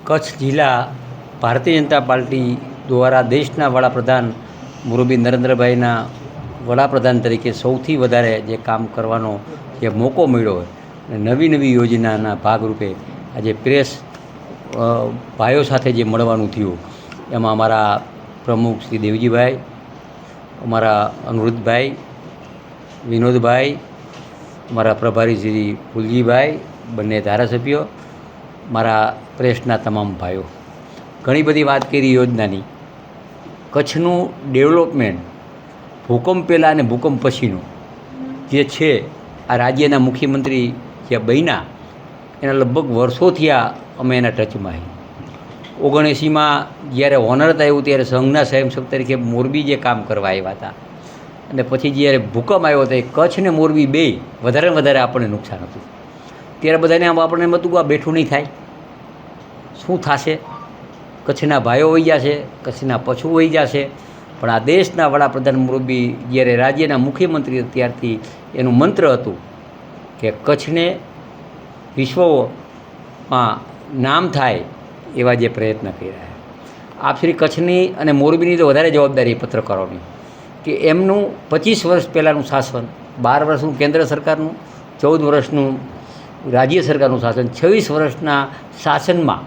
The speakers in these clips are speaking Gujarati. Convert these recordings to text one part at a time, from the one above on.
કચ્છ જિલ્લા ભારતીય જનતા પાર્ટી દ્વારા દેશના વડાપ્રધાન મોરબી નરેન્દ્રભાઈના વડાપ્રધાન તરીકે સૌથી વધારે જે કામ કરવાનો જે મોકો મળ્યો અને નવી નવી યોજનાના ભાગરૂપે આજે પ્રેસ ભાઈઓ સાથે જે મળવાનું થયું એમાં અમારા પ્રમુખ શ્રી દેવજીભાઈ, અમારા અનુરુદ્ધભાઈ, વિનોદભાઈ, અમારા પ્રભારી શ્રી ફૂલજીભાઈ, બંને ધારાસભ્યો, મારા પ્રેસના તમામ ભાઈઓ, ઘણી બધી વાત કરી યોજનાની. કચ્છનું ડેવલપમેન્ટ ભૂકંપ પહેલાં અને ભૂકંપ પછીનું જે છે, આ રાજ્યના મુખ્યમંત્રી જે બન્યા એના લગભગ વર્ષોથી અમે એના ટચમાં. 79માં જ્યારે ઓનર આવ્યું ત્યારે સંઘના સ્વયંસેવક તરીકે મોરબી જે કામ કરવા આવ્યા હતા, અને પછી જ્યારે ભૂકંપ આવ્યો તો કચ્છ ને મોરબી બે વધારે વધારે આપણને નુકસાન હતું. ત્યારે બધાને આપણને એમ હતું કે આ બેઠું નહીં થાય, શું થશે, કચ્છના ભાઈઓ વહી જશે, કચ્છના પશુ વહી જશે. પણ આ દેશના વડાપ્રધાન મોરબી જ્યારે રાજ્યના મુખ્યમંત્રી ત્યારથી એનું મંત્ર હતું કે કચ્છને વિશ્વમાં નામ થાય એવા જે પ્રયત્ન કર્યા. આપ શ્રી કચ્છની અને મોરબીની તો વધારે જવાબદારી પત્રકારોની કે એમનું 25 વર્ષ પહેલાંનું શાસન, 12 વર્ષનું કેન્દ્ર સરકારનું, 14 વર્ષનું રાજ્ય સરકારનું શાસન, 26 વર્ષના શાસનમાં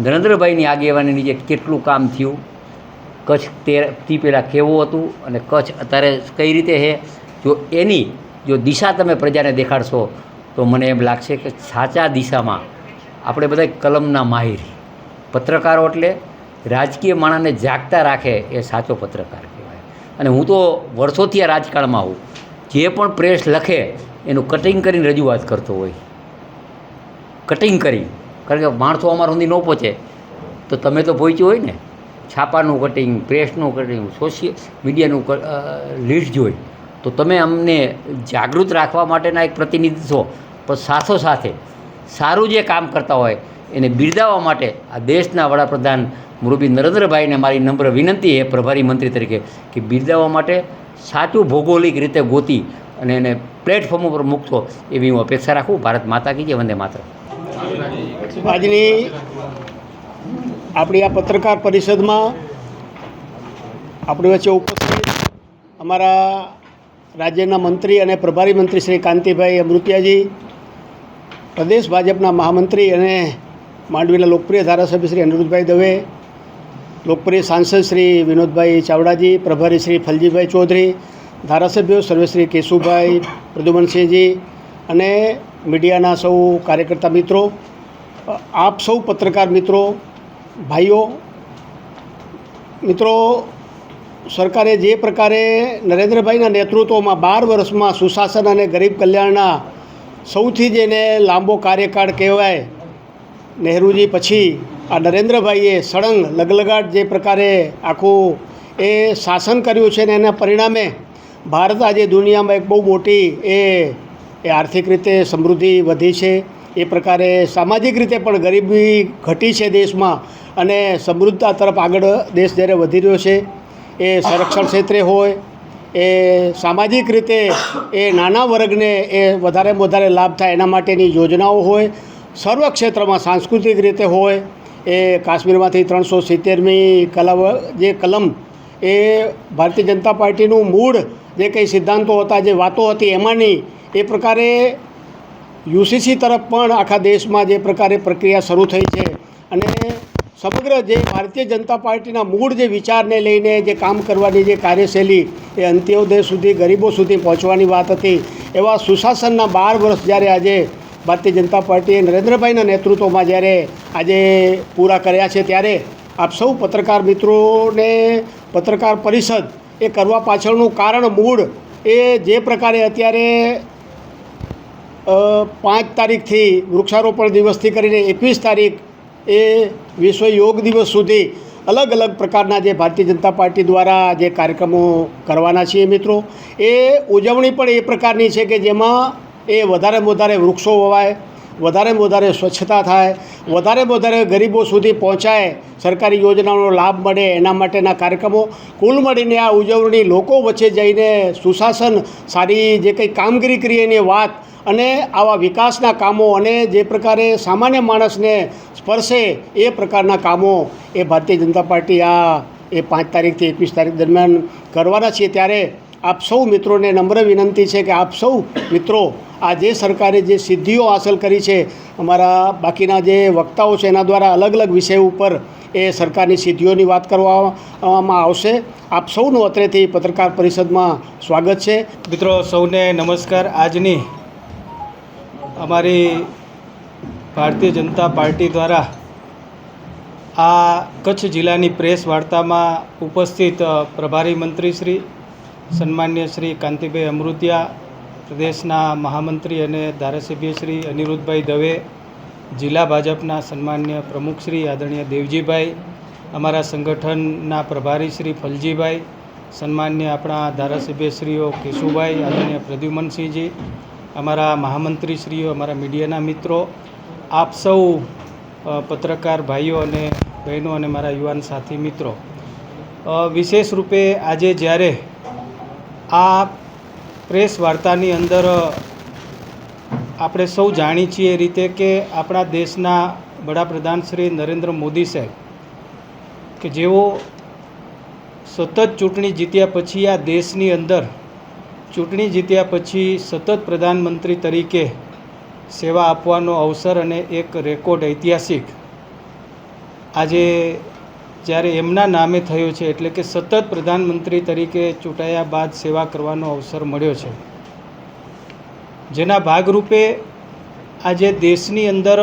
નરેન્દ્રભાઈની આગેવાની નીચે કેટલું કામ થયું, કચ્છ તે પહેલાં કેવું હતું અને કચ્છ અત્યારે કઈ રીતે છે, જો એની જો દિશા તમે પ્રજાને દેખાડશો તો મને એમ લાગશે કે સાચા દિશામાં આપણે બધા કલમના માહિર પત્રકારો, એટલે રાજકીય માણસને જાગતા રાખે એ સાચો પત્રકાર કહેવાય. અને હું તો વર્ષોથી આ રાજકારણમાં હું, જે પણ પ્રેસ લખે એનું કટિંગ કરીને રજૂઆત કરતો હોય, કટિંગ કરી, કારણ કે માણસો અમારા સુધી ન પહોંચે તો તમે તો પહોંચ્યું હોય ને. છાપાનું કટિંગ, પ્રેસનું કટિંગ, સોશિયલ મીડિયાનું લીડ જોઈ તો તમે અમને જાગૃત રાખવા માટેના એક પ્રતિનિધિ છો, પણ સાથોસાથે સારું જે કામ કરતા હોય એને બિરદાવવા માટે આ દેશના વડાપ્રધાન મોરબી નરેન્દ્રભાઈને મારી નમ્ર વિનંતી છે પ્રભારી મંત્રી તરીકે કે બિરદાવવા માટે સાચું ભૌગોલિક રીતે ગોતી અને એને પ્લેટફોર્મ ઉપર મૂકશો એવી હું અપેક્ષા રાખું. ભારત માતા કી જય, વંદે માતરમ. આજની આપણી આ પત્રકાર પરિષદમાં આપણી વચ્ચે ઉપસ્થિત અમારા રાજ્યના મંત્રી અને પ્રભારી મંત્રી શ્રી કાંતિભાઈ અમૃતિયાજી, પ્રદેશ ભાજપના મહામંત્રી અને માંડવીના લોકપ્રિય ધારાસભ્ય શ્રી અનિરુદ્ધભાઈ દવે, લોકપ્રિય સાંસદ શ્રી વિનોદભાઈ ચાવડાજી, પ્રભારી શ્રી ફલજીભાઈ ચૌધરી, ધારાસભ્યો સર્વશ્રી કેશુભાઈ પ્રદ્યુમનસિંહજી અને મીડિયાના સૌ કાર્યકર્તા મિત્રો, આપ સૌ પત્રકાર મિત્રો, ભાઈઓ, મિત્રો, સરકારે જે પ્રકારે નરેન્દ્રભાઈના નેતૃત્વમાં 12 વર્ષમાં સુશાસન અને ગરીબ કલ્યાણના સૌથી જેને લાંબો કાર્યકાળ કહેવાય, નહેરુજી પછી આ નરેન્દ્રભાઈએ સળંગ લગલગાટ જે પ્રકારે આખું એ શાસન કર્યું છે ને એના પરિણામે ભારત આજે દુનિયામાં એક બહુ મોટી એ આર્થિક રીતે સમૃદ્ધિ વધી છે. એ પ્રકારે સામાજિક રીતે પણ ગરીબી ઘટી છે દેશમાં અને સમૃદ્ધતા તરફ આગળ દેશ જ્યારે વધી રહ્યો છે. એ સંરક્ષણ ક્ષેત્રે હોય, એ સામાજિક રીતે એ નાના વર્ગને એ વધારેમાં વધારે લાભ થાય એના માટેની યોજનાઓ હોય, સર્વ ક્ષેત્રમાં સાંસ્કૃતિક રીતે હોય, એ કાશ્મીરમાંથી 370મી જે કલમ એ ભારતીય જનતા પાર્ટીનું મૂળ જે કંઈ સિદ્ધાંતો હતા, જે વાતો હતી એમાંની એ પ્રકારે યુસીસી તરફ પણ આખા દેશમાં જે પ્રકારે પ્રક્રિયા શરૂ થઈ છે અને સમગ્ર જે ભારતીય જનતા પાર્ટીના મૂળ જે વિચારને લઈને જે કામ કરવાની જે કાર્યશૈલી એ અંત્યોદય સુધી, ગરીબો સુધી પહોંચવાની વાત હતી. એવા સુશાસનના 12 વર્ષ જ્યારે આજે ભારતીય જનતા પાર્ટીએ નરેન્દ્રભાઈના નેતૃત્વમાં જ્યારે આજે પૂરા કર્યા છે, ત્યારે આપ સૌ પત્રકાર મિત્રોને પત્રકાર પરિષદ એ કરવા પાછળનું કારણ મૂળ એ જે પ્રકારે અત્યારે 5 તારીખથી વૃક્ષારોપણ દિવસથી કરીને 21 તારીખ એ વિશ્વ યોગ દિવસ સુધી અલગ અલગ પ્રકારના જે ભારતીય જનતા પાર્ટી દ્વારા જે કાર્યક્રમો કરવાના છીએ મિત્રો, એ ઉજવણી પણ એ પ્રકારની છે કે જેમાં એ વધારેમાં વધારે વૃક્ષો વવાય, વધારેમાં વધારે સ્વચ્છતા થાય, વધારેમાં વધારે ગરીબો સુધી પહોંચાય, સરકારી યોજનાઓનો લાભ મળે, એના માટેના કાર્યક્રમો કુલ મળીને આ ઉજવણી લોકો વચ્ચે જઈને સુશાસન, સારી જે કંઈ કામગીરી કરી એની વાત અને આવા વિકાસના કામો અને જે પ્રકારે સામાન્ય માણસને સ્પર્શે એ પ્રકારના કામો એ ભારતીય જનતા પાર્ટી એ 5 તારીખથી 21 તારીખ દરમિયાન કરવાના છીએ. ત્યારે આપ સૌ મિત્રોને નમ્ર વિનંતી છે કે આપ સૌ મિત્રો આ જે સરકારે જે સિદ્ધિઓ હાંસલ કરી છે, અમારા બાકીના જે વક્તાઓ છે એના દ્વારા અલગ અલગ વિષય ઉપર એ સરકારની સિદ્ધિઓની વાત કરવામાં આવશે. આપ સૌનું અત્રેથી પત્રકાર પરિષદમાં સ્વાગત છે. મિત્રો સૌને નમસ્કાર. આજની અમારી ભારતીય જનતા પાર્ટી દ્વારા આ કચ્છ જિલ્લાની પ્રેસ વાર્તામાં ઉપસ્થિત પ્રભારી મંત્રી શ્રી સન્માન્ય શ્રી કાંતિભાઈ અમૃતિયા, પ્રદેશના મહામંત્રી અને ધારાસભ્ય શ્રી અનિરુદ્ધભાઈ દવે, જિલ્લા ભાજપના સન્માન્ય પ્રમુખ શ્રી આદરણીય દેવજીભાઈ, અમારા સંગઠનના પ્રભારી શ્રી ફલજીભાઈ, સન્માન્ય આપણા ધારાસભ્યશ્રીઓ કેશુભાઈ, આદરણીય પ્રદ્યુમનસિંહજી, અમારા મહામંત્રીશ્રીઓ, અમારા મીડિયાના મિત્રો, આપ સૌ પત્રકાર ભાઈઓ અને બહેનો અને મારા યુવાન સાથી મિત્રો, વિશેષ રૂપે આજે જ્યારે આ પ્રેસ વાર્તાની અંદર આપણે સૌ જાણીએ છીએ એ રીતે કે આપણા દેશના વડાપ્રધાન શ્રી નરેન્દ્ર મોદી સાહેબ કે જેઓ સતત ચૂંટણી જીત્યા પછી આ દેશની અંદર ચૂંટણી જીત્યા પછી સતત પ્રધાનમંત્રી તરીકે સેવા આપવાનો અવસર અને એક રેકોર્ડ ઐતિહાસિક આજે જ્યારે એમના નામે થયો છે, એટલે કે સતત પ્રધાનમંત્રી તરીકે ચૂંટાયા બાદ સેવા કરવાનો અવસર મળ્યો છે, જેના ભાગરૂપે આજે દેશની અંદર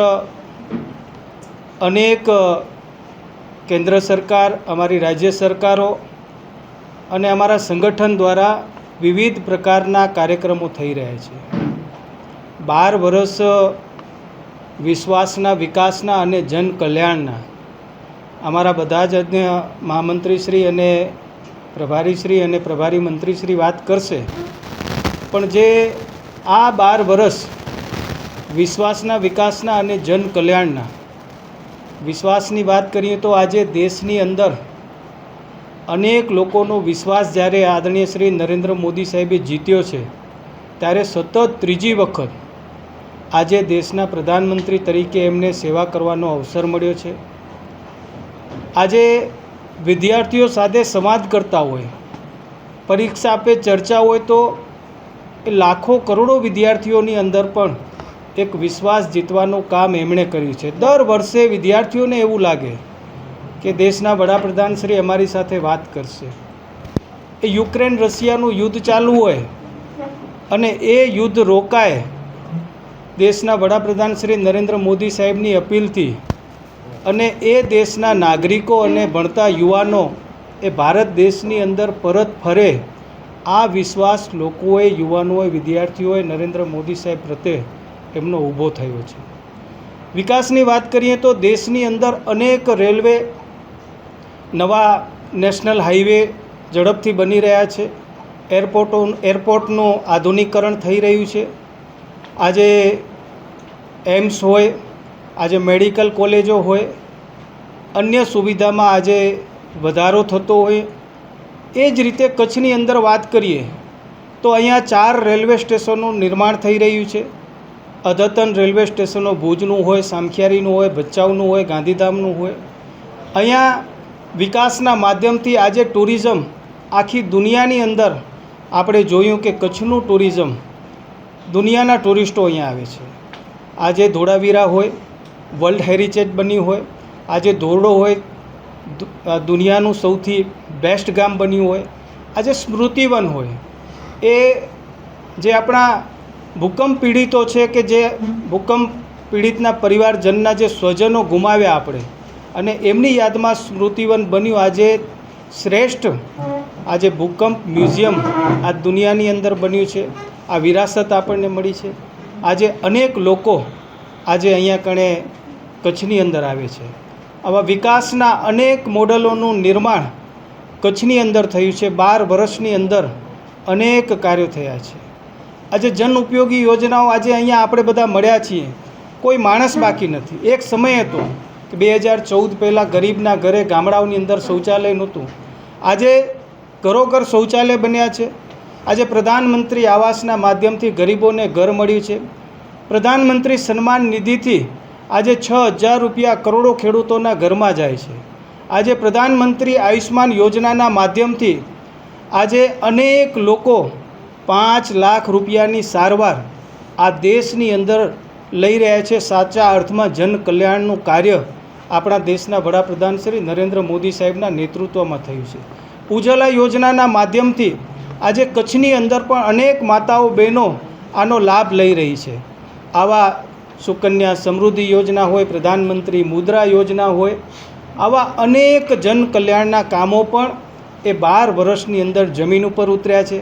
અનેક કેન્દ્ર સરકાર, અમારી રાજ્ય સરકારો અને અમારા સંગઠન દ્વારા વિવિધ પ્રકારના કાર્યક્રમો થઈ રહ્યા છે. 12 વર્ષ વિશ્વાસના, વિકાસના અને જન કલ્યાણના અમારા બધા જ અન્ય મહામંત્રીશ્રી અને પ્રભારીશ્રી અને પ્રભારી મંત્રીશ્રી વાત કરશે, પણ જે આ 12 વર્ષ વિશ્વાસના, વિકાસના અને જન કલ્યાણના વિશ્વાસની વાત કરીએ તો આજે દેશની અંદર અનેક લોકોનો વિશ્વાસ જ્યારે આદરણીય શ્રી નરેન્દ્ર મોદી સાહેબે જીત્યો છે, ત્યારે સતત 3જી વખત આજે દેશના પ્રધાનમંત્રી તરીકે એમને સેવા કરવાનો અવસર મળ્યો છે. આજે વિદ્યાર્થીઓ સાથે સંવાદ કરતા હોય, પરીક્ષા આપે ચર્ચા હોય તો એ લાખો કરોડો વિદ્યાર્થીઓની અંદર પણ એક વિશ્વાસ જીતવાનું કામ એમણે કર્યું છે. દર વર્ષે વિદ્યાર્થીઓને એવું લાગે કે દેશના વડાપ્રધાન શ્રી અમારી સાથે વાત કરશે. એ યુક્રેન રશિયાનું યુદ્ધ ચાલુ હોય અને એ યુદ્ધ રોકાય દેશના વડાપ્રધાન શ્રી નરેન્દ્ર મોદી સાહેબની અપીલથી, અને એ દેશના નાગરિકો અને ભણતા યુવાનો એ ભારત દેશની અંદર પરત ફરે, આ વિશ્વાસ લોકોએ, યુવાનોએ, વિદ્યાર્થીઓએ નરેન્દ્ર મોદી સાહેબ પ્રત્યે એમનો ઊભો થયો છે. વિકાસની વાત કરીએ તો દેશની અંદર અનેક રેલવે, નવા નેશનલ હાઈવે ઝડપથી બની રહ્યા છે, એરપોર્ટનું આધુનિકરણ થઈ રહ્યું છે. આજે એમ્સ હોય, આજે મેડિકલ કોલેજો હોય, અન્ય સુવિધામાં આજે વધારો થતો હોય. એ જ રીતે કચ્છની અંદર વાત કરીએ તો અહીંયા 4 રેલવે સ્ટેશનનું નિર્માણ થઈ રહ્યું છે. અદ્યતન રેલવે સ્ટેશનો ભુજનું હોય, સામખિયારીનું હોય, ભચાઉનું હોય, ગાંધીધામનું હોય. અહીંયા વિકાસના માધ્યમથી આજે ટુરિઝમ આખી દુનિયાની અંદર આપણે જોયું કે કચ્છનું ટુરિઝમ, દુનિયાના ટુરિસ્ટો અહીંયા આવે છે. આજે ધોળાવીરા હોય, વર્લ્ડ હેરિટેજ બન્યું હોય, આજે ધોરડો હોય, દુનિયાનું સૌથી બેસ્ટ ગામ બન્યું હોય, આજે સ્મૃતિવન હોય, એ જે આપણા ભૂકંપ પીડિતો છે કે જે ભૂકંપ પીડિતના પરિવારજનના જે સ્વજનો ગુમાવ્યા આપણે, અને એમની યાદમાં સ્મૃતિવન બન્યું. આજે શ્રેષ્ઠ આજે ભૂકંપ મ્યુઝિયમ આ દુનિયાની અંદર બન્યું છે. આ વિરાસત આપણને મળી છે. આજે અનેક લોકો આજે અહીંયા કણે કચ્છની અંદર આવે છે. આવા વિકાસના અનેક મોડલોનું નિર્માણ કચ્છની અંદર થયું છે. 12 વર્ષની અંદર અનેક કાર્યો થયા છે. આજે જન ઉપયોગી યોજનાઓ આજે અહીંયા આપણે બધા મળ્યા છીએ, કોઈ માણસ બાકી નથી. એક સમય હતો કે 2014 પહેલાં ગરીબના ઘરે ગામડાઓની અંદર શૌચાલય નહોતું. આજે ઘરોઘર શૌચાલય બન્યા છે. આજે પ્રધાનમંત્રી આવાસના માધ્યમથી ગરીબોને ઘર મળ્યું છે. પ્રધાનમંત્રી સન્માન નિધિથી આજે 6,000 રૂપિયા કરોડો ખેડૂતોના ઘરમાં જાય છે. આજે પ્રધાનમંત્રી આયુષ્માન યોજનાના માધ્યમથી આજે અનેક લોકો 5 લાખ રૂપિયાની સારવાર આ દેશની અંદર લઈ રહ્યા છે. સાચા અર્થમાં જન કલ્યાણનું કાર્ય આપણા દેશના વડાપ્રધાન શ્રી નરેન્દ્ર મોદી સાહેબના નેતૃત્વમાં થયું છે. ઉજ્જવલા યોજનાના માધ્યમથી આજે કચ્છની અંદર પણ અનેક માતાઓ બહેનો આનો લાભ લઈ રહી છે. આવા સુકન્યા સમૃદ્ધિ યોજના હોય, પ્રધાનમંત્રી મુદ્રા યોજના હોય, આવા અનેક જન કલ્યાણના કામો પણ એ 12 વર્ષની અંદર જમીન ઉપર ઉતર્યા છે.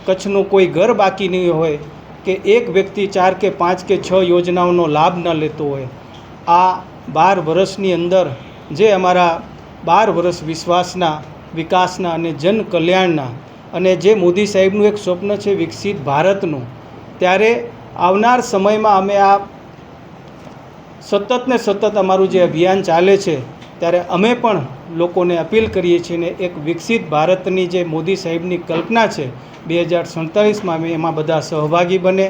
કચ્છનું કોઈ ઘર બાકી નહીં હોય કે એક વ્યક્તિ 4 કે 5 કે 6 યોજનાઓનો લાભ ન લેતો હોય. આ 12 વર્ષની અંદર જે અમારા 12 વર્ષ વિશ્વાસના, વિકાસના અને જન કલ્યાણના, અને જે મોદી સાહેબનું એક સ્વપ્ન છે વિકસિત ભારતનું, ત્યારે આવનાર સમયમાં અમે આ સતત ને સતત અમારું જે અભિયાન ચાલે છે ત્યારે અમે પણ લોકોને અપીલ કરીએ છીએ ને એક વિકસિત ભારતની જે મોદી સાહેબની કલ્પના છે 2047માં અમે એમાં બધા સહભાગી બને.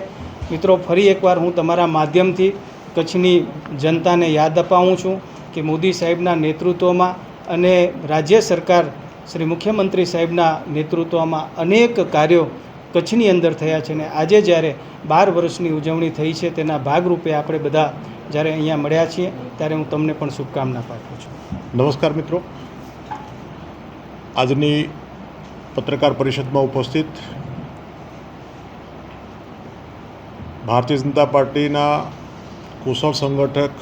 મિત્રો, ફરી એકવાર હું તમારા માધ્યમથી કચ્છની જનતાને યાદ અપાવું છું કે મોદી સાહેબના નેતૃત્વમાં અને રાજ્ય સરકાર શ્રી મુખ્યમંત્રી સાહેબના નેતૃત્વમાં અનેક કાર્યો કચ્છની અંદર થયા છે. ને આજે જ્યારે 12 વર્ષની ઉજવણી થઈ છે તેના ભાગરૂપે આપણે બધા જ્યારે અહીંયા મળ્યા છીએ ત્યારે હું તમને પણ શુભકામના પાઠવું છું. નમસ્કાર મિત્રો, આજની પત્રકાર પરિષદમાં ઉપસ્થિત ભારતીય જનતા પાર્ટીના કુશળ સંગઠક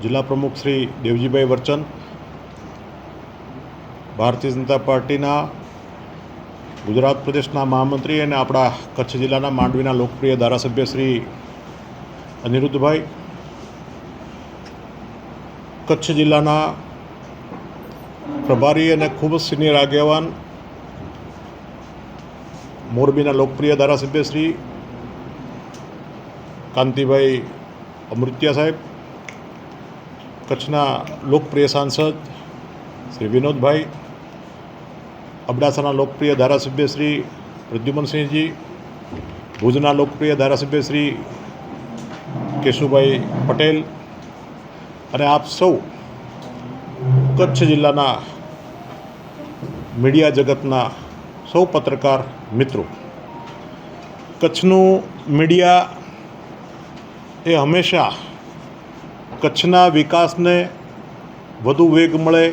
જિલ્લા પ્રમુખ શ્રી દેવજીભાઈ વરચન, ભારતીય જનતા પાર્ટીના ગુજરાત પ્રદેશના મહામંત્રી અને આપણા કચ્છ જિલ્લાના માંડવીના લોકપ્રિય ધારાસભ્ય શ્રી અનિરુદ્ધભાઈ, કચ્છ જિલ્લાના પ્રભારી અને ખૂબ જ સિનિયર આગેવાન મોરબીના લોકપ્રિય ધારાસભ્ય શ્રી કાંતિભાઈ અમૃત્યા સાહેબ, કચ્છના લોકપ્રિય સાંસદ શ્રી વિનોદભાઈ, અબડાસાના લોકપ્રિય ધારાસભ્ય શ્રી પ્રદ્યુમનસિંહજી, ભુજના લોકપ્રિય ધારાસભ્ય શ્રી કેશુભાઈ પટેલ અને આપ સૌ કચ્છ જિલ્લાના મીડિયા જગતના સૌ પત્રકાર મિત્રો, કચ્છનું મીડિયા એ હંમેશા કચ્છના વિકાસને વધુ વેગ મળે,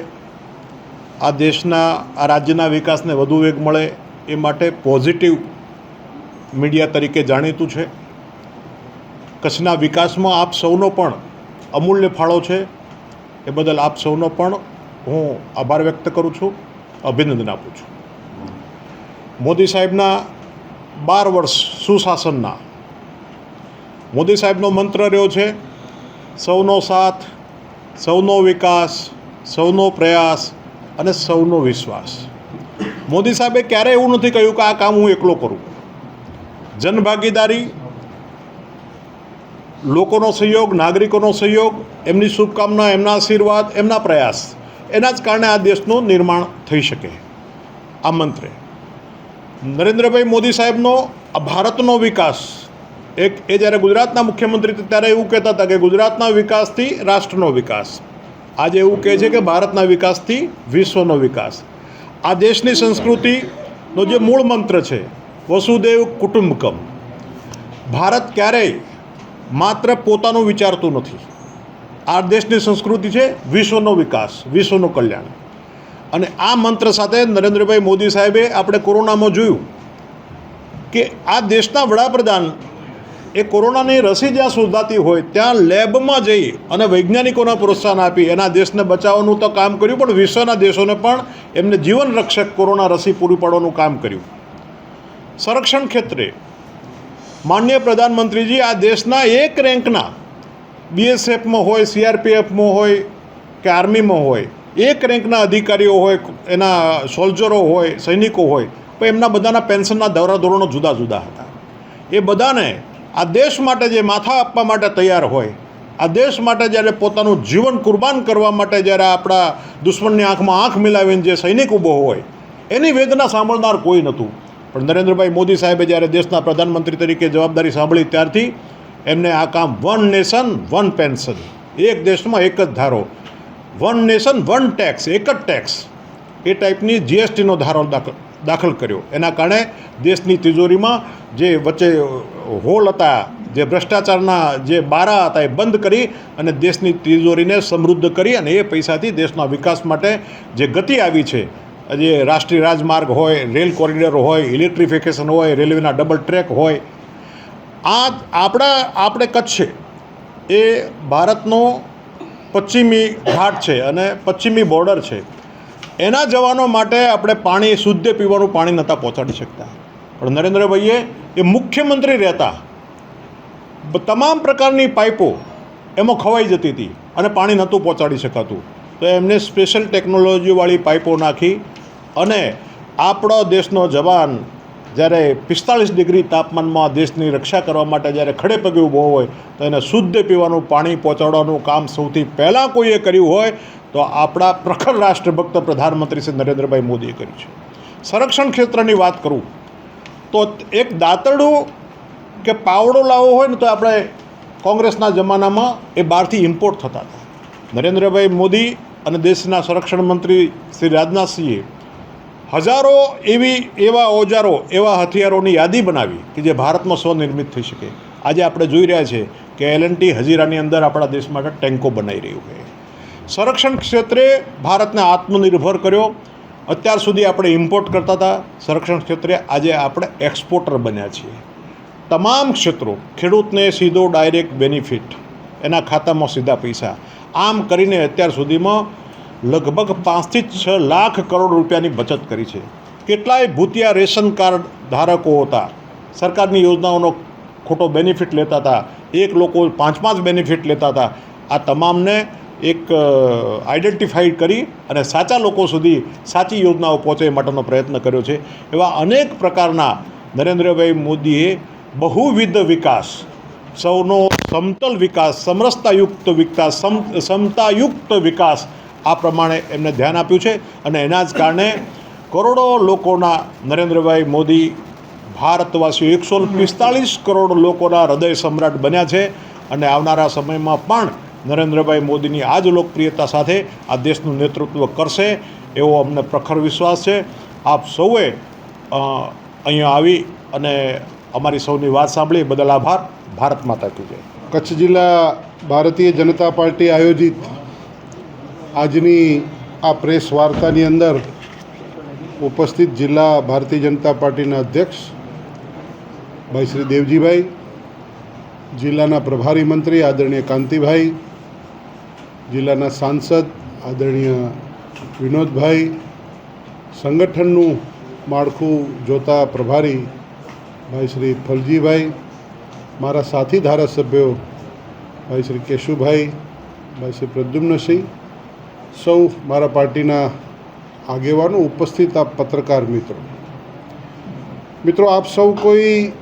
આ દેશના, આ રાજ્યના વિકાસને વધુ વેગ મળે એ માટે પોઝિટિવ મીડિયા તરીકે જાણીતું છે. કચ્છના વિકાસમાં આપ સૌનો પણ અમૂલ્ય ફાળો છે. એ બદલ આપ સૌનો પણ હું આભાર વ્યક્ત કરું છું, અભિનંદન આપું છું. મોદી સાહેબના 12 વર્ષ સુશાસનના મોદી સાહેબનો મંત્ર રહ્યો છે સૌનો સાથ, સૌનો વિકાસ, સૌનો પ્રયાસ અને સૌનો વિશ્વાસ. મોદી સાહેબે ક્યારેય એવું નથી કહ્યું કે આ કામ હું એકલો કરું. જનભાગીદારી, લોકોનો સહયોગ, નાગરિકોનો સહયોગ, એમની શુભકામના, એમના આશીર્વાદ, એમના પ્રયાસ, એના જ કારણે આ દેશનું નિર્માણ થઈ શકે. આ મંત્રે નરેન્દ્રભાઈ મોદી સાહેબનો આ ભારતનો વિકાસ એ જ્યારે ગુજરાતના મુખ્યમંત્રી હતા ત્યારે એવું કહેતા હતા કે ગુજરાતના વિકાસથી રાષ્ટ્રનો વિકાસ. આજે એવું કહે છે કે ભારતના વિકાસથી વિશ્વનો વિકાસ. આ દેશની સંસ્કૃતિનો જે મૂળ મંત્ર છે વસુદેવ કુટુંબકમ. ભારત ક્યારેય માત્ર પોતાનું વિચારતું નથી. આ દેશની સંસ્કૃતિ છે વિશ્વનો વિકાસ, વિશ્વનું કલ્યાણ. અને આ મંત્ર સાથે નરેન્દ્રભાઈ મોદી સાહેબે આપણે કોરોનામાં જોયું કે આ દેશના વડાપ્રધાન એ કોરોનાની રસી જ્યાં શોધાતી હોય ત્યાં લેબમાં જઈ અને વૈજ્ઞાનિકોને પ્રોત્સાહન આપી એના દેશને બચાવવાનું તો કામ કર્યું, પણ વિશ્વના દેશોને પણ એમને જીવન રક્ષક કોરોના રસી પૂરી પાડવાનું કામ કર્યું. સંરક્ષણ ક્ષેત્રે માનનીય પ્રધાનમંત્રીજી આ દેશના એક રેન્કના બીએસએફમાં હોય, સીઆરપીએફમાં હોય કે આર્મીમાં હોય, એક રેન્કના અધિકારીઓ હોય, એના સોલ્જરો હોય, સૈનિકો હોય, પણ એમના બધાના પેન્શનના ધોરણો જુદા જુદા હતા. એ બધાને આ દેશ માટે જે માથા આપવા માટે તૈયાર હોય, આ દેશ માટે જ્યારે પોતાનું જીવન કુરબાન કરવા માટે જ્યારે આપણા દુશ્મનની આંખમાં આંખ મિલાવીને જે સૈનિક ઊભો હોય એની વેદના સાંભળનાર કોઈ નહોતું. પણ નરેન્દ્રભાઈ મોદી સાહેબે જ્યારે દેશના પ્રધાનમંત્રી તરીકે જવાબદારી સાંભળી ત્યારથી એમને આ કામ વન નેશન વન પેન્શન, એક દેશમાં એક જ ધારો, વન નેશન વન ટેક્સ, એક જ ટેક્સ, એ ટાઈપની જીએસટીનો ધારો દાખલ કર્યો. એના કારણે દેશની તિજોરીમાં જે વચ્ચે હોલ હતા, જે ભ્રષ્ટાચારના જે બારા હતા એ બંધ કરી અને દેશની તિજોરીને સમૃદ્ધ કરી અને એ પૈસાથી દેશના વિકાસ માટે જે ગતિ આવી છે, જે રાષ્ટ્રીય રાજમાર્ગ હોય, રેલ કોરિડોર હોય, ઇલેક્ટ્રિફિકેશન હોય, રેલવેના ડબલ ટ્રેક હોય, આપણે કચ્છ છે એ ભારતનો પશ્ચિમી ઘાટ છે અને પશ્ચિમી બોર્ડર છે. એના જવાનો માટે આપણે પાણી, શુદ્ધ પીવાનું પાણી નહોતા પહોંચાડી શકતા, પણ નરેન્દ્રભાઈએ એ મુખ્યમંત્રી રહેતા તમામ પ્રકારની પાઇપો એમાં ખવાઈ જતી હતી અને પાણી નહોતું પહોંચાડી શકાતું, તો એમને સ્પેશિયલ ટેકનોલોજીવાળી પાઇપો નાખી અને આપણો દેશનો જવાન જ્યારે 45 ડિગ્રી તાપમાનમાં દેશની રક્ષા કરવા માટે જ્યારે ખડે પગે ઊભો હોય તો એને શુદ્ધ પીવાનું પાણી પહોંચાડવાનું કામ સૌથી પહેલાં કોઈએ કર્યું હોય તો આપણા પ્રખર રાષ્ટ્રભક્ત પ્રધાનમંત્રી શ્રી નરેન્દ્રભાઈ મોદીએ કર્યું છે. સંરક્ષણ ક્ષેત્રની વાત કરું તો એક દાંતરડું કે પાવડો લાવવો હોય ને તો આપણે કોંગ્રેસના જમાનામાં એ બહારથી ઇમ્પોર્ટ થતા હતા. નરેન્દ્રભાઈ મોદી અને દેશના સંરક્ષણ મંત્રી શ્રી રાજનાથસિંહે હજારો એવા ઓજારો, એવા હથિયારોની યાદી બનાવી કે જે ભારતમાં સ્વનિર્મિત થઈ શકે. આજે આપણે જોઈ રહ્યા છીએ કે એલએનટી હજીરાની અંદર આપણા દેશ માટે ટેન્કો બનાવી રહ્યું છે. સંરક્ષણ ક્ષેત્રે ભારતને આત્મનિર્ભર કર્યો. અત્યાર સુધી આપણે ઇમ્પોર્ટ કરતા હતા, સંરક્ષણ ક્ષેત્રે આજે આપણે એક્સપોર્ટર બન્યા છીએ. તમામ ક્ષેત્રો, ખેડૂતને સીધો ડાયરેક્ટ બેનિફિટ, એના ખાતામાં સીધા પૈસા, આમ કરીને અત્યાર સુધીમાં લગભગ 5 થી 6 લાખ કરોડ રૂપિયાની બચત કરી છે. કેટલાય ભૂતિયા રેશન કાર્ડ ધારકો હતા, સરકારની યોજનાઓનો ખોટો બેનિફિટ લેતા હતા, એક લોકો 5 બેનિફિટ લેતા હતા. આ તમામને એક આઈડેન્ટિફાઈડ કરી અને સાચા લોકો સુધી સાચી યોજનાઓ પહોંચે માટેનો પ્રયત્ન કર્યો છે. એવા અનેક પ્રકારના નરેન્દ્રભાઈ મોદીએ બહુવિધ વિકાસ, સૌનો સમતલ વિકાસ, સમરસતાયુક્ત વિકાસ, સમતાયુક્ત વિકાસ, આ પ્રમાણે એમને ધ્યાન આપ્યું છે અને એના જ કારણે કરોડો લોકોના નરેન્દ્રભાઈ મોદી ભારતવાસીઓ 145 કરોડ લોકોના હૃદય સમ્રાટ બન્યા છે અને આવનારા સમયમાં પણ નરેન્દ્રભાઈ મોદીની આ જ લોકપ્રિયતા સાથે આ દેશનું નેતૃત્વ કરશે એવો અમને પ્રખર વિશ્વાસ છે. આપ સૌએ અહીંયા આવી અને અમારી સૌની વાત સાંભળી બદલ આભાર. ભારત માતા કી જય. કચ્છ જિલ્લા ભારતીય જનતા પાર્ટી આયોજિત આજની આ પ્રેસ વાર્તાની અંદર ઉપસ્થિત જિલ્લા ભારતીય જનતા પાર્ટીના અધ્યક્ષ ભાઈ શ્રી દેવજીભાઈ, જિલ્લાના પ્રભારી મંત્રી આદરણીય કાંતિભાઈ, જિલ્લાના સાંસદ આદરણીય વિનોદભાઈ, સંગઠનનું માળખું જોતા પ્રભારી ભાઈ શ્રી ફલજીભાઈ, મારા સાથી ધારાસભ્યો ભાઈ શ્રી કેશુભાઈ, ભાઈ શ્રી પ્રદ્યુમ્નસિંહ, સૌ મારા પાર્ટીના આગેવાનો, ઉપસ્થિત આ પત્રકાર મિત્રો, આપ સૌ કોઈ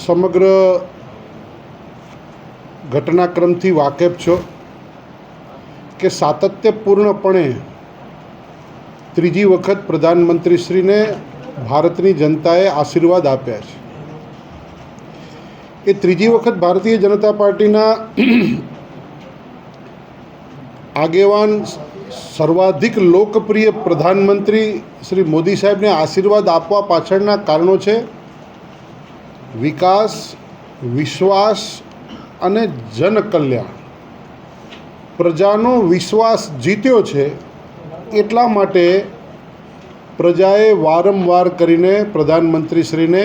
સમગ્ર ઘટનાક્રમથી વાકેફ છો કે સાતત્યપૂર્ણપણે ત્રીજી વખત પ્રધાનમંત્રીશ્રીને ભારતની જનતાએ આશીર્વાદ આપ્યા છે. એ ત્રીજી વખત ભારતીય જનતા પાર્ટીના આગેવાન, સર્વાધિક લોકપ્રિય પ્રધાનમંત્રી શ્રી મોદી સાહેબને આશીર્વાદ આપવા પાછળના કારણો છે વિકાસ, વિશ્વાસ અને જનકલ્યાણ. પ્રજાનો વિશ્વાસ જીત્યો છે એટલા માટે પ્રજાએ વારંવાર કરીને પ્રધાનમંત્રીશ્રીને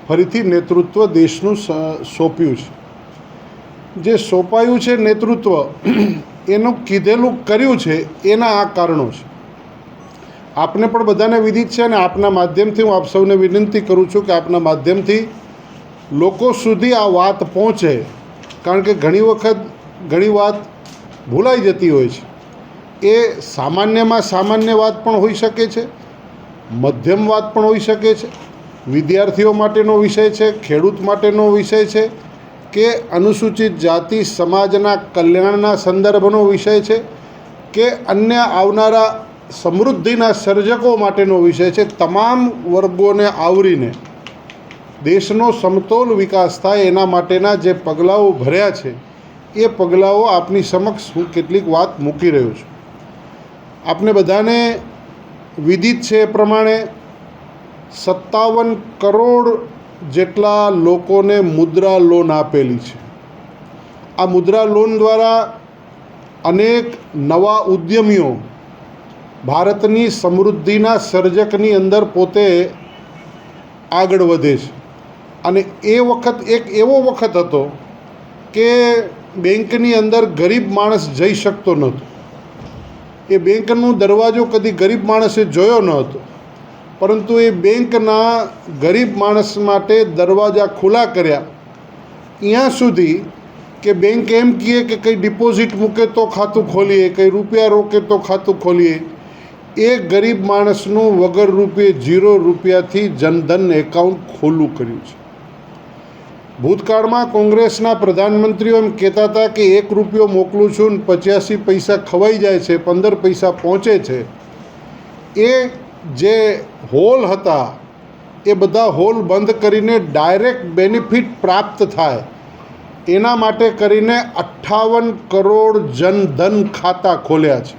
ફરીથી નેતૃત્વ દેશનું સોંપ્યું છે. જે સોંપાયું છે નેતૃત્વ, એનું કીધેલું કર્યું છે, એના આ કારણો છે. આપને પણ બધાને વિદિત છે અને આપના માધ્યમથી હું આપ સૌને વિનંતી કરું છું કે આપના માધ્યમથી લોકો સુધી આ વાત પહોંચે, કારણ કે ઘણી વખત ઘણી વાત ભૂલાઈ જતી હોય છે. એ સામાન્યમાં સામાન્ય વાત પણ હોઈ શકે છે, મધ્યમ વાત પણ હોઈ શકે છે, વિદ્યાર્થીઓ માટેનો વિષય છે, ખેડૂત માટેનો વિષય છે, કે અનુસૂચિત જાતિ સમાજના કલ્યાણના સંદર્ભનો વિષય છે, કે અન્ય આવનારા સમૃદ્ધિના સર્જકો માટેનો વિષય છે. તમામ વર્ગોને આવરીને દેશનો સમતોલ વિકાસ થાય એના માટેના જે પગલાઓ ભર્યા છે એ પગલાઓ આપની સમક્ષ હું કેટલીક વાત મૂકી રહ્યો છું. આપને બધાને વિદિત છે એ પ્રમાણે 57 કરોડ જેટલા લોકોને મુદ્રા લોન આપેલી છે. આ મુદ્રા લોન દ્વારા અનેક નવા ઉદ્યમીઓ ભારતની સમૃદ્ધિના સર્જકની અંદર પોતે આગળ વધે છે. અને એ વખત એક એવો વખત હતો કે બેંકની અંદર ગરીબ માણસ જઈ શકતો નહોતો. એ બેંકનો દરવાજો કદી ગરીબ માણસે જોયો ન હતો, પરંતુ એ બેંકના ગરીબ માણસ માટે દરવાજા ખુલ્લા કર્યા ત્યાં સુધી કે બેંક એમ કહે કે કંઈ ડિપોઝિટ મૂકે તો ખાતું ખોલીએ, કંઈ રૂપિયા રોકે તો ખાતું ખોલીએ. એ ગરીબ માણસનું વગર રૂપિયે 0 રૂપિયાથી જનધન એકાઉન્ટ ખોલ્લું કર્યું છે. ભૂતકાળમાં કોંગ્રેસના પ્રધાનમંત્રીઓ એમ કહેતા હતા કે 1 રૂપિયો મોકલું છું ને 85 પૈસા ખવાઈ જાય છે, 15 પૈસા પહોંચે છે. એ જે હોલ હતા એ બધા હોલ બંધ કરીને ડાયરેક્ટ બેનિફિટ પ્રાપ્ત થાય એના માટે કરીને 58 કરોડ જનધન ખાતા ખોલ્યા છે.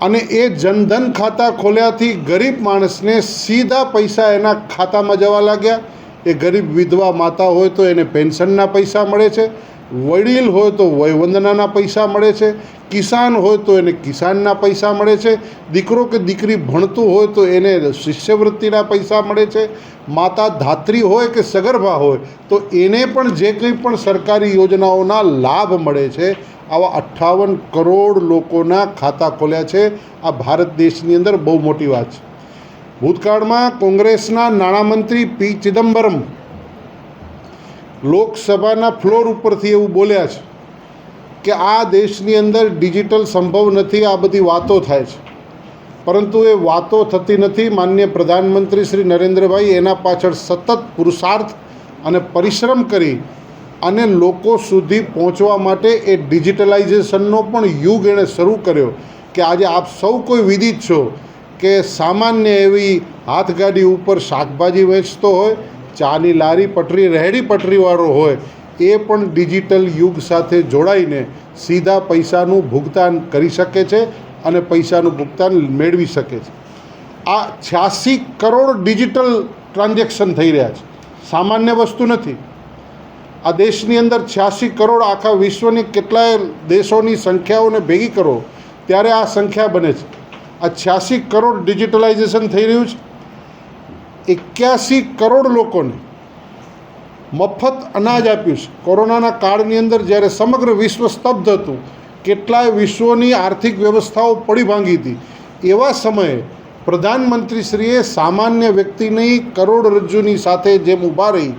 અને એ જનધન ખાતા ખોલ્યાથી ગરીબ માણસને સીધા પૈસા એના ખાતામાં જવા લાગ્યા. એ ગરીબ વિધવા માતા હોય તો એને પેન્શનના પૈસા મળે છે, વડીલ હોય તો વયવંદનાના પૈસા મળે છે, કિસાન હોય તો એને કિસાનના પૈસા મળે છે, દીકરો કે દીકરી ભણતું હોય તો એને શિષ્યવૃત્તિના પૈસા મળે છે, માતા ધાત્રી હોય કે સગર્ભા હોય તો એને પણ જે કંઈ પણ સરકારી યોજનાઓના લાભ મળે છે. આવા 58 કરોડ લોકોના ખાતા ખોલ્યા છે. આ ભારત દેશની અંદર બહુ મોટી વાત છે. ભૂતકાળમાં કોંગ્રેસના નાણામંત્રી પી ચિદમ્બરમ લોકસભાના ફ્લોર ઉપરથી એવું બોલ્યા છે કે આ દેશની અંદર ડિજિટલ સંભવ નથી, આ બધી વાતો થાય છે. પરંતુ એ વાતો થતી નથી. માનનીય પ્રધાનમંત્રી શ્રી નરેન્દ્રભાઈ એના પાછળ સતત પુરુષાર્થ અને પરિશ્રમ કરી અને લોકો સુધી પહોંચવા માટે એ ડિજિટલાઇઝેશનનો પણ યુગ એણે શરૂ કર્યો કે આજે આપ સૌ કોઈ વિદિત છો કે સામાન્ય એવી હાથગાડી ઉપર શાકભાજી વેચતો હોય, ચાની લારી પટરી રેહડી પટરીવાળો હોય, એ પણ ડિજિટલ યુગ સાથે જોડાઈને સીધા પૈસાનું ભુગતાન કરી શકે છે અને પૈસાનું ભુગતાન મેળવી શકે છે. આ 86 કરોડ ડિજિટલ ટ્રાન્ઝેક્શન થઈ રહ્યા છે. સામાન્ય વસ્તુ નથી. આ દેશની અંદર 86 કરોડ, આખા વિશ્વની કેટલાય દેશોની સંખ્યાઓને ભેગી કરો ત્યારે આ સંખ્યા બને છે. આ 86 કરોડ ડિજિટલાઇઝેશન થઈ રહ્યું છે. 81 કરોડ લોકોને મફત અનાજ આપ્યું છે. કોરોનાના કાળની અંદર જ્યારે સમગ્ર વિશ્વ સ્તબ્ધ હતું, કેટલાય વિશ્વોની આર્થિક વ્યવસ્થાઓ પડી ભાંગી હતી, એવા સમયે પ્રધાનમંત્રીશ્રીએ સામાન્ય વ્યક્તિની કરોડરજ્જુની સાથે જેમ ઊભા રહી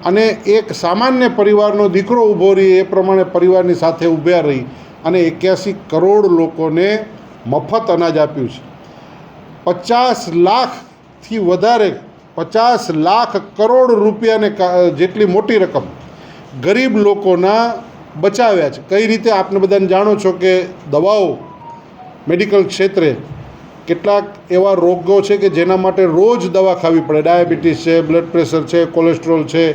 અને એક સામાન્ય પરિવારનો દીકરો ઊભો રહી એ પ્રમાણે પરિવારની સાથે ઊભા રહી અને 81 કરોડ લોકોને મફત અનાજ આપ્યું છે. 50 લાખથી વધારે 50 લાખ કરોડ રૂપિયાને જેટલી મોટી રકમ ગરીબ લોકોના બચાવ્યા છે. કઈ રીતે? આપને બધાને જાણો છો કે દવાઓ, મેડિકલ ક્ષેત્રે કેટલાક એવા રોગો છે કે જેના માટે રોજ દવા ખાવી પડે. ડાયાબિટીસ છે, બ્લડ પ્રેશર છે, કોલેસ્ટ્રોલ છે.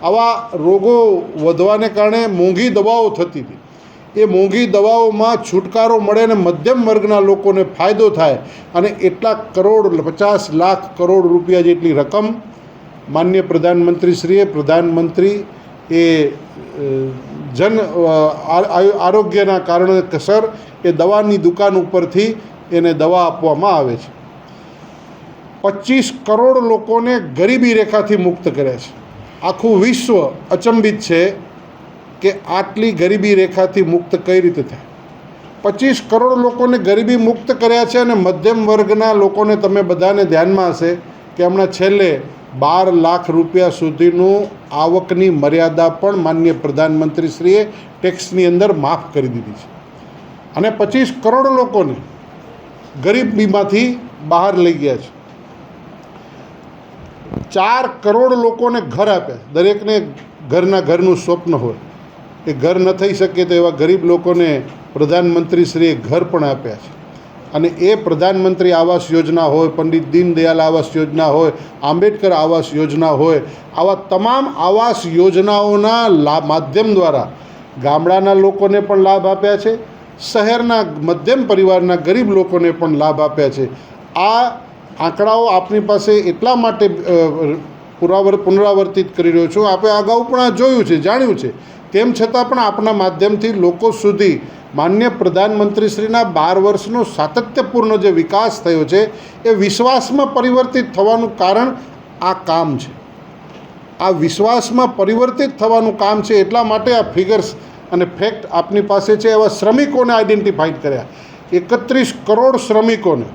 આવા રોગો વધવાને કારણે મોંઘી દવાઓ થતી હતી. એ મોંઘી દવાઓમાં છુટકારો મળે અને મધ્યમ વર્ગના લોકોને ફાયદો થાય અને એટલા કરોડ 50 લાખ કરોડ રૂપિયા જેટલી રકમ માનનીય પ્રધાનમંત્રીશ્રીએ પ્રધાનમંત્રી એ જન આરોગ્યના કારણસર એ દવાની દુકાન ઉપરથી એને દવા આપવામાં આવે છે. 25 કરોડ લોકોને ગરીબી રેખાથી મુક્ત કર્યા છે. આખું વિશ્વ અચંબિત છે કે આટલી ગરીબી રેખાથી મુક્ત કઈ રીતે થાય. 25 કરોડ લોકોને ગરીબી મુક્ત કર્યા છે અને મધ્યમ વર્ગના લોકોને તમે બધાને ધ્યાનમાં હશે કે હમણાં છેલ્લે 12 લાખ રૂપિયા સુધીનું આવકની મર્યાદા પણ માનનીય પ્રધાનમંત્રીશ્રીએ ટેક્સની અંદર માફ કરી દીધી છે અને 25 કરોડ લોકોને ગરીબીમાંથી બહાર લઈ ગયા છે. 4 કરોડ લોકોને ઘર આપ્યા. દરેકને ઘરનું સ્વપ્ન હોય, એ ઘર ન થઈ શકે તો એવા ગરીબ લોકોને પ્રધાનમંત્રીશ્રીએ ઘર પણ આપ્યા છે. અને એ પ્રધાનમંત્રી આવાસ યોજના હોય, પંડિત દીનદયાળ આવાસ યોજના હોય, આંબેડકર આવાસ યોજના હોય, આવા તમામ આવાસ યોજનાઓના માધ્યમ દ્વારા ગામડાના લોકોને પણ લાભ આપ્યા છે, શહેરના મધ્યમ પરિવારના ગરીબ લોકોને પણ લાભ આપ્યા છે. આ આંકડાઓ આપની પાસે એટલા માટે પુનરાવર્તિત કરી રહ્યો છું. આપણે અગાઉ પણ આ જોયું છે, જાણ્યું છે, તેમ છતાં પણ આપના માધ્યમથી લોકો સુધી માન્ય પ્રધાનમંત્રીશ્રીના 12 વર્ષનો સાતત્યપૂર્ણ જે વિકાસ થયો છે એ વિશ્વાસમાં પરિવર્તિત થવાનું કારણ આ કામ છે. આ વિશ્વાસમાં પરિવર્તિત થવાનું કામ છે. એટલા માટે આ ફિગર્સ અને ફેક્ટ આપની પાસે છે. એવા શ્રમિકોને આઈડેન્ટિફાઈડ કર્યા, 31 કરોડ શ્રમિકોને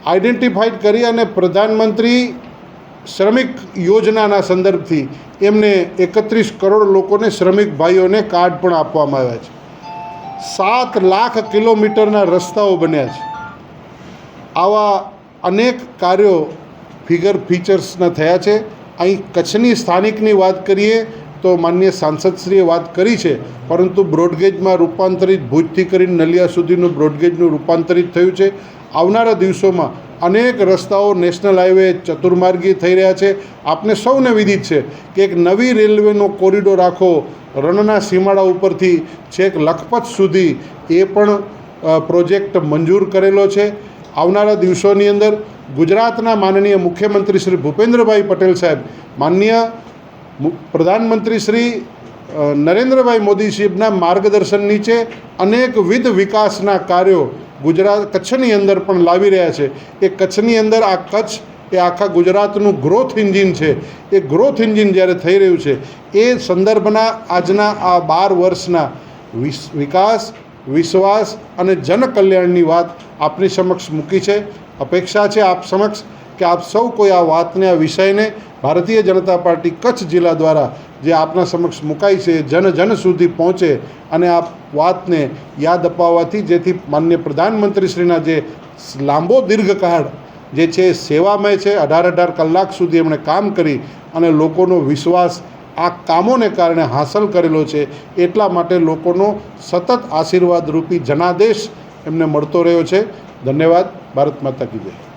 આઈડેન્ટિફાઈડ કરી અને પ્રધાનમંત્રી શ્રમિક યોજનાના સંદર્ભથી એમને 31 કરોડ લોકોને, શ્રમિક ભાઈઓને કાર્ડ પણ આપવામાં આવ્યા છે. 7 લાખ કિલોમીટરના રસ્તાઓ બન્યા છે. આવા અનેક કાર્યો ફીચર્સના થયા છે. અહીં કચ્છની સ્થાનિકની વાત કરીએ તો માનનીય સાંસદશ્રીએ વાત કરી છે, પરંતુ બ્રોડગેજમાં રૂપાંતરિત, ભુજથી કરીને નલિયા સુધીનું બ્રોડગેજનું રૂપાંતરિત થયું છે. આવનારા દિવસોમાં અનેક રસ્તાઓ નેશનલ હાઈવે ચતુર્માર્ગી થઈ રહ્યા છે. આપને સૌને વિદિત છે કે એક નવી રેલવેનો કોરિડોર આખો રણના સીમાડા ઉપરથી છેક લખપત સુધી એ પણ પ્રોજેક્ટ મંજૂર કરેલો છે. આવનારા દિવસોની અંદર ગુજરાતના માનનીય મુખ્યમંત્રી શ્રી ભૂપેન્દ્રભાઈ પટેલ સાહેબ, માનનીય પ્રધાનમંત્રી શ્રી નરેન્દ્રભાઈ મોદી સાહેબના માર્ગદર્શન નીચે અનેકવિધ વિકાસના કાર્યો કચ્છની અંદર પણ લાવી રહ્યા છે. એ કચ્છની અંદર આ કચ્છ એ આખા ગુજરાતનું ગ્રોથ એન્જિન છે. એ ગ્રોથ એન્જિન જ્યારે થઈ રહ્યું છે એ સંદર્ભના આજના આ 12 વર્ષના વિકાસ, વિશ્વાસ અને જનકલ્યાણની વાત આપની સમક્ષ મૂકી છે. અપેક્ષા છે આપ સમક્ષ કે આપ સૌ કોઈ આ વાતને, આ વિષયને ભારતીય જનતા પાર્ટી કચ્છ જિલ્લા દ્વારા જે આપના સમક્ષ મુકાઈ છે જન સુધી પહોંચે અને આ વાતને યાદ અપાવવાથી, જેથી માનનીય પ્રધાનમંત્રીશ્રીના જે લાંબો દીર્ઘકાળ જે છે સેવામય છે, 18 કલાક સુધી એમણે કામ કરી અને લોકોનો વિશ્વાસ આ કામોને કારણે હાંસલ કરેલો છે. એટલા માટે લોકોનો સતત આશીર્વાદ રૂપી જનાદેશ એમને મળતો રહ્યો છે. ધન્યવાદ. ભારત માતા કી જય.